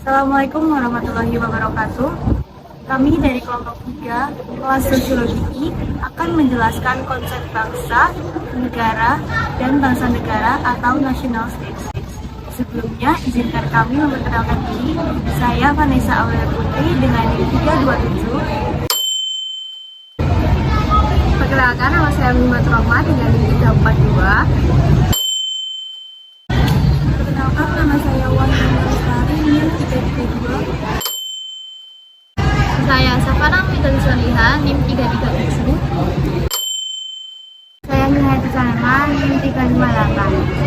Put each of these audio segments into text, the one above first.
Assalamualaikum warahmatullahi wabarakatuh. Kami dari kelompok 3 kelas Sosiologi I akan menjelaskan konsep bangsa, negara, dan bangsa negara atau national states. Sebelumnya, izinkan kami memperkenalkan diri. Saya Vanessa Aulia Putri dengan NIM 327. Perkenalkan, nama saya Mimat Roma dengan NIM 342. Perkenalkan, nama saya Wahyu Lestari, NIM 332. Saya Safana Midan Soliha, NIM 337. Saya Nihayati Salma, NIM 358.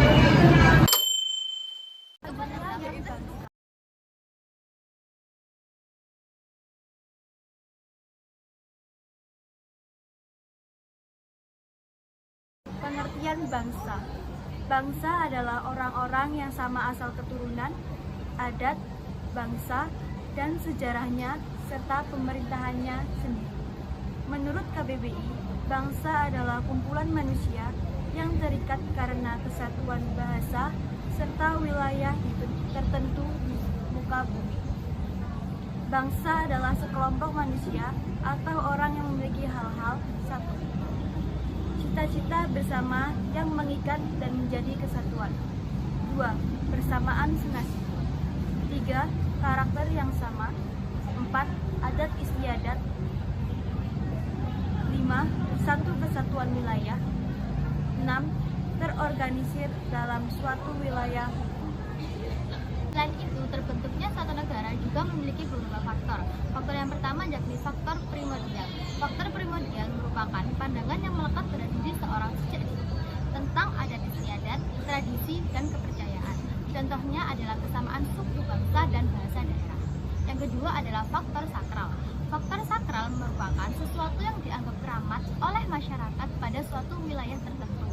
Pengertian bangsa. Bangsa adalah orang-orang yang sama asal keturunan, adat, bangsa, dan sejarahnya, serta pemerintahannya sendiri. Menurut KBBI, bangsa adalah kumpulan manusia yang terikat karena kesatuan bahasa serta wilayah tertentu di muka bumi. Bangsa adalah sekelompok manusia atau orang yang memiliki hal-hal satu, cita-cita bersama yang mengikat dan menjadi kesatuan. 2. Persamaan senasib. 3. Karakter yang sama. 4. Adat istiadat. 5. Satu kesatuan wilayah. 6. Terorganisir dalam suatu wilayah. Selain itu, terbentuknya suatu negara juga memiliki beberapa faktor. Faktor yang pertama yakni faktor primordial. Faktor primordial merupakan pandangan yang melekat pada diri seorang sejak dulu tentang adat istiadat, tradisi, dan kepercayaan. Contohnya adalah kesamaan suku, bangsa, dan bahasa daerah. Yang kedua adalah faktor sakral. Faktor sakral merupakan sesuatu yang dianggap keramat oleh masyarakat pada suatu wilayah tertentu.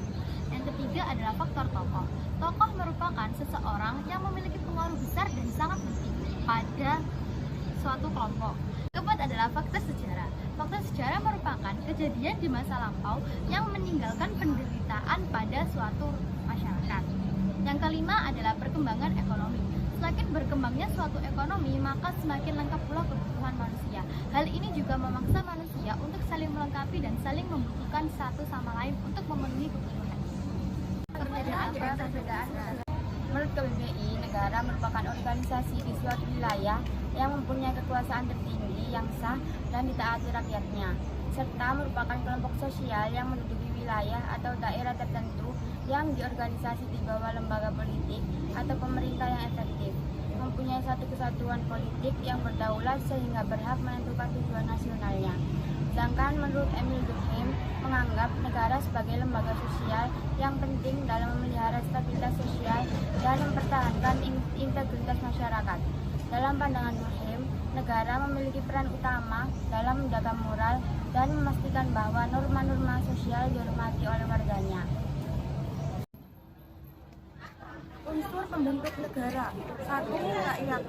Yang ketiga adalah faktor tokoh. Tokoh merupakan seseorang yang memiliki pengaruh besar dan sangat penting pada suatu kelompok. Keempat adalah faktor sejarah. Faktor sejarah merupakan kejadian di masa lampau yang meninggalkan penderitaan pada suatu masyarakat. Yang kelima adalah perkembangan ekonomi. Semakin berkembangnya suatu ekonomi, maka semakin lengkap pula kebutuhan manusia. Hal ini juga memaksa manusia untuk saling melengkapi dan saling membutuhkan satu sama lain untuk memenuhi kebutuhan. Perbedaan. Menurut KBBI, negara merupakan organisasi di suatu wilayah yang mempunyai kekuasaan tertinggi yang sah dan ditaati rakyatnya, serta merupakan kelompok sosial yang menduduki wilayah atau daerah tertentu yang diorganisasi di bawah lembaga politik atau pemerintah yang efektif, mempunyai satu kesatuan politik yang berdaulat sehingga berhak menentukan tujuan nasionalnya. Sedangkan menurut Emil Durkheim menganggap negara sebagai lembaga sosial yang penting dalam memelihara stabilitas sosial dan mempertahankan integritas masyarakat. Dalam pandangan Durkheim, negara memiliki peran utama dalam menjaga moral dan memastikan bahwa norma-norma sosial dihormati oleh warganya. Unsur pembentuk negara. 1. Rakyat,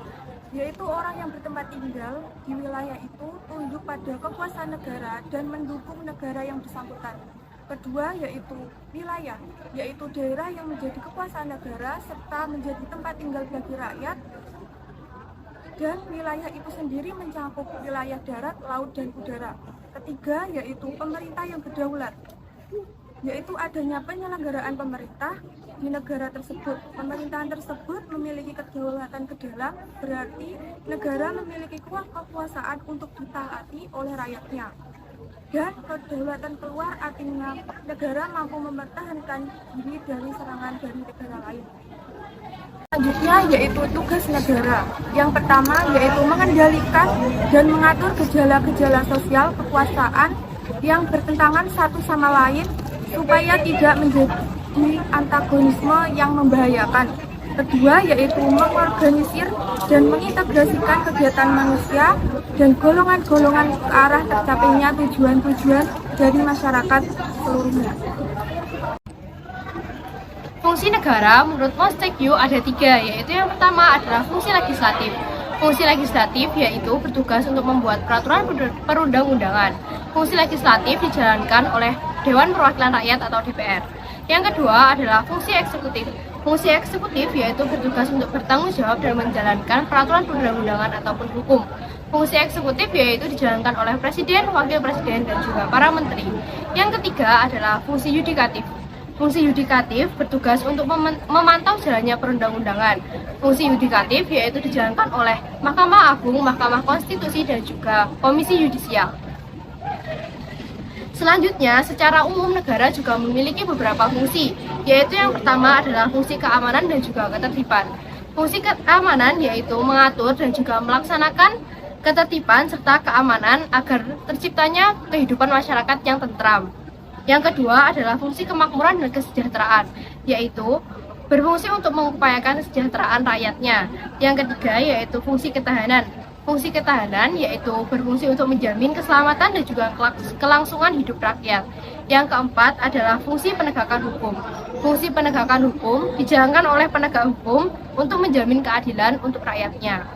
yaitu orang yang bertempat tinggal di wilayah itu tunduk pada kekuasaan negara dan mendukung negara yang bersangkutan. Kedua, yaitu wilayah, yaitu daerah yang menjadi kekuasaan negara serta menjadi tempat tinggal bagi rakyat, dan wilayah itu sendiri mencakup wilayah darat, laut, dan udara. Ketiga, yaitu pemerintah yang berdaulat, yaitu adanya penyelenggaraan pemerintah di negara tersebut. Pemerintahan tersebut memiliki kedaulatan ke dalam, berarti negara memiliki kekuasaan untuk ditaati oleh rakyatnya. Dan kedaulatan keluar artinya negara mampu mempertahankan diri dari serangan dari negara lain. Selanjutnya yaitu tugas negara. Yang pertama yaitu mengendalikan dan mengatur gejala-gejala sosial kekuasaan yang bertentangan satu sama lain supaya tidak menjadi antagonisme yang membahayakan. Kedua yaitu mengorganisir dan mengintegrasikan kegiatan manusia dan golongan-golongan ke arah tercapainya tujuan-tujuan dari masyarakat seluruhnya. Fungsi negara menurut Montesquieu ada 3, yaitu yang pertama adalah fungsi legislatif. Fungsi legislatif yaitu bertugas untuk membuat peraturan perundang-undangan. Fungsi legislatif dijalankan oleh Dewan Perwakilan Rakyat atau DPR. Yang kedua adalah fungsi eksekutif. Fungsi eksekutif yaitu bertugas untuk bertanggung jawab dan menjalankan peraturan perundang-undangan ataupun hukum. Fungsi eksekutif yaitu dijalankan oleh presiden, wakil presiden, dan juga para menteri. Yang ketiga adalah fungsi yudikatif. Fungsi yudikatif bertugas untuk memantau jalannya perundang-undangan. Fungsi yudikatif yaitu dijalankan oleh Mahkamah Agung, Mahkamah Konstitusi, dan juga Komisi Yudisial. Selanjutnya, secara umum negara juga memiliki beberapa fungsi, yaitu yang pertama adalah fungsi keamanan dan juga ketertiban. Fungsi keamanan yaitu mengatur dan juga melaksanakan ketertiban serta keamanan agar terciptanya kehidupan masyarakat yang tentram. Yang kedua adalah fungsi kemakmuran dan kesejahteraan, yaitu berfungsi untuk mengupayakan kesejahteraan rakyatnya. Yang ketiga yaitu fungsi ketahanan. Fungsi ketahanan yaitu berfungsi untuk menjamin keselamatan dan juga kelangsungan hidup rakyat. Yang keempat adalah fungsi penegakan hukum. Fungsi penegakan hukum dijalankan oleh penegak hukum untuk menjamin keadilan untuk rakyatnya.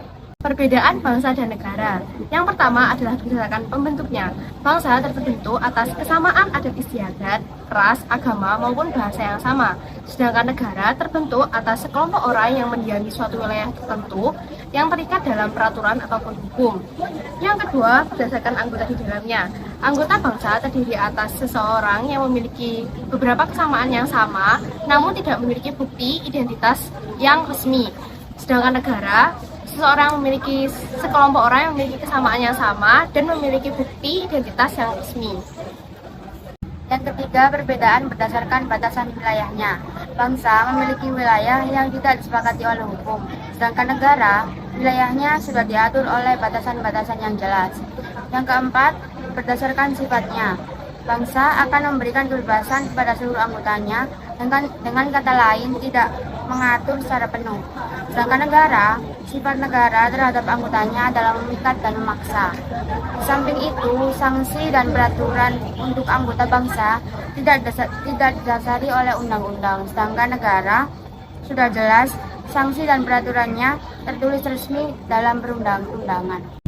Perbedaan bangsa dan negara. Yang pertama adalah berdasarkan pembentuknya. Bangsa terbentuk atas kesamaan adat istiadat, ras, agama, maupun bahasa yang sama. Sedangkan negara terbentuk atas sekelompok orang yang mendiami suatu wilayah tertentu yang terikat dalam peraturan ataupun hukum. Yang kedua, berdasarkan anggota di dalamnya. Anggota bangsa terdiri atas seseorang yang memiliki beberapa kesamaan yang sama, namun tidak memiliki bukti identitas yang resmi. Sedangkan negara, seseorang memiliki sekelompok orang yang memiliki kesamaan yang sama dan memiliki bukti identitas yang resmi. Yang ketiga, perbedaan berdasarkan batasan wilayahnya. Bangsa memiliki wilayah yang tidak disepakati oleh hukum, sedangkan negara, wilayahnya sudah diatur oleh batasan-batasan yang jelas. Yang keempat, berdasarkan sifatnya. Bangsa akan memberikan kebebasan kepada seluruh anggotanya dengan kata lain tidak mengatur secara penuh. Sedangkan negara, sifat negara terhadap anggotanya adalah memikat dan memaksa. Di samping itu, sanksi dan peraturan untuk anggota bangsa tidak didasari oleh undang-undang. Sedangkan negara sudah jelas sanksi dan peraturannya tertulis resmi dalam perundang-undangan.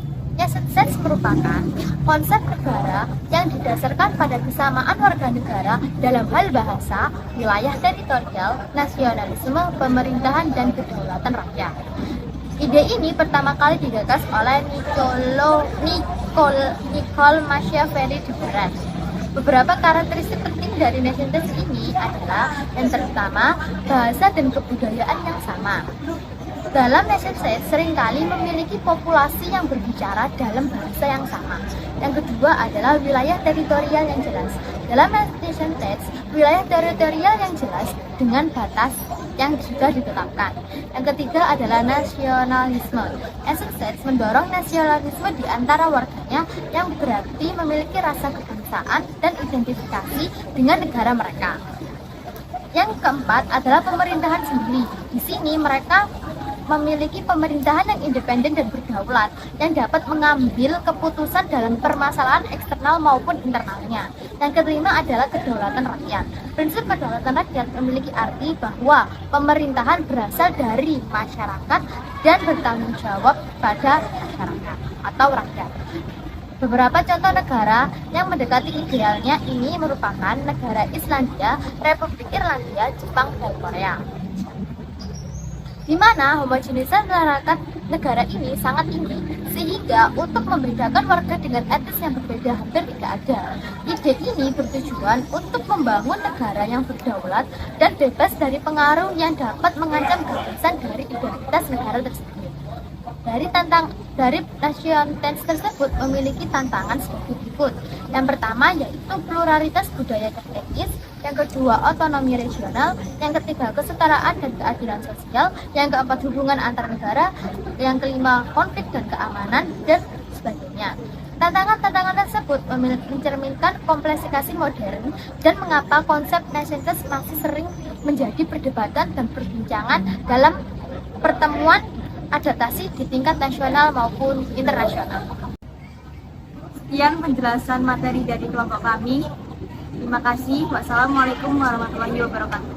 Sukses merupakan konsep negara yang didasarkan pada kesamaan warga negara dalam hal bahasa, wilayah teritorial, nasionalisme, pemerintahan, dan kedaulatan rakyat. Ide ini pertama kali digagas oleh Nicole Machiavelli di Perancis. Beberapa karakteristik penting dari nation state ini adalah yang pertama, bahasa dan kebudayaan yang sama. Dalam nation state seringkali memiliki populasi yang berbicara dalam bahasa yang sama. Yang kedua adalah wilayah teritorial yang jelas. Dalam nation state, wilayah teritorial yang jelas dengan batas yang juga ditetapkan. Yang ketiga adalah nasionalisme. Nation state mendorong nasionalisme di antara warganya yang berarti memiliki rasa kebangsaan dan identifikasi dengan negara mereka. Yang keempat adalah pemerintahan sendiri. Di sini mereka memiliki pemerintahan yang independen dan berdaulat yang dapat mengambil keputusan dalam permasalahan eksternal maupun internalnya. Yang kelima adalah kedaulatan rakyat. Prinsip kedaulatan rakyat memiliki arti bahwa pemerintahan berasal dari masyarakat dan bertanggung jawab pada masyarakat atau rakyat. Beberapa contoh negara yang mendekati idealnya ini merupakan negara Islandia, Republik Irlandia, Jepang, dan Korea, di mana homogeneitas masyarakat negara ini sangat tinggi, sehingga untuk membedakan warga dengan etnis yang berbeda hampir tidak ada. Ide ini bertujuan untuk membangun negara yang berdaulat dan bebas dari pengaruh yang dapat mengancam gagasan dari identitas negara tersebut. Dari nasionalitas tersebut memiliki tantangan sebagai berikut. Yang pertama yaitu pluralitas budaya dan etnis, yang kedua otonomi regional, yang ketiga kesetaraan dan keadilan sosial, yang keempat hubungan antar negara, yang kelima konflik dan keamanan, dan sebagainya. Tantangan-tantangan tersebut mencerminkan kompleksitas modern dan mengapa konsep nasionalitas masih sering menjadi perdebatan dan perbincangan dalam pertemuan adaptasi di tingkat nasional maupun internasional. Sekian penjelasan materi dari kelompok kami. Terima kasih. Wassalamualaikum warahmatullahi wabarakatuh.